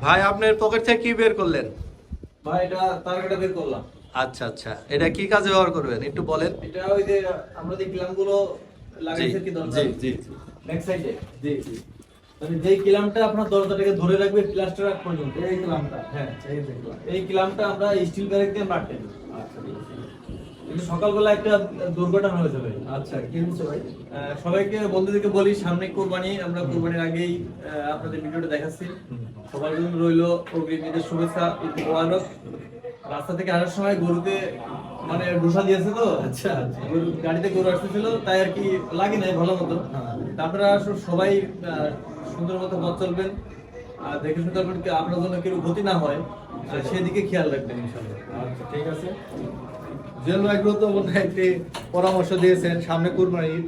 ভাই আপনার পকেট থেকে কি বের করলেন? ভাই এটা টার্গেটটা বের করলাম। আচ্ছা আচ্ছা, এটা কি কাজে ব্যবহার করবেন একটু বলেন। এটা ওই যে আমরা যে ক্ল্যাম্পগুলো জি লাগাইছে কি জি দরকার জি ব্যাক সাইডে, জি জি। মানে যেই ক্ল্যাম্পটা আপনার দরজাটাকে ধরে রাখবে প্লাস্টার পর্যন্ত, এই ক্লামটা, হ্যাঁ এই দেখলাম। এই ক্ল্যাম্পটা আমরা স্টিল ব্যারেক দিয়ে মারতে দিই। আচ্ছা ঠিক আছে। কিন্তু সকালবেলা একটা দুর্ঘটনা হয়েছে ভাই। আচ্ছা কি হচ্ছে ভাই? সবাইকে বন্ধুদেরকে বলি সামনে কোরবানি, আমরা কোরবানির আগেই আপনাদের ভিডিওটা দেখাচ্ছি। সবার জন্য রইলো অগ্রিম ঈদের শুভেচ্ছা, ঈদ মোবারক। রাস্তা থেকে আসার সময় গরুতে মানে ডুসা দিয়েছে তো, আচ্ছা আচ্ছা। গাড়িতে গরু আসতেছিল তাই আর কি লাগে নাই ভালো মতো। হ্যাঁ। তারপরে সবাই সুন্দর মতো পথ চলবেন আর দেখে শুনে চলবেন, আপনার জন্য কেউ ক্ষতি না হয় সেদিকে খেয়াল রাখবেন ইনশাআল্লাহ। আচ্ছা ঠিক আছে। জুয়েল ভাই গুরুত্বপূর্ণ একটি পরামর্শ দিয়েছেন, সামনে কুরবানি ঈদ,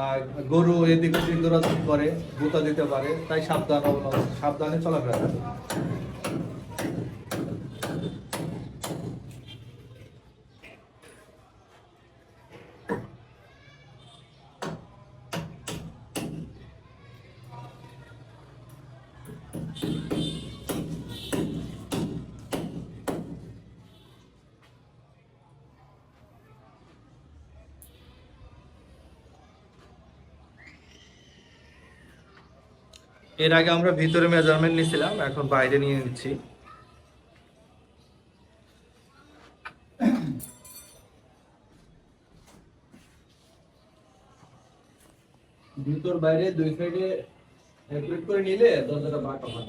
আর গরু এদিক ওদিক দৌড়াদৌড়ি করে, গুতা দিতে পারে, তাই সাবধানে চলাফেরা করতে হবে। এর আগে আমরা ভিতরে মেজারমেন্ট নিয়েছিলাম, এখন বাইরে নিয়ে নিচ্ছি। ভিতর বাইরে দুই সাইডে অ্যাকুরেট করে নিলে দরজাটা বাঁকা হয়।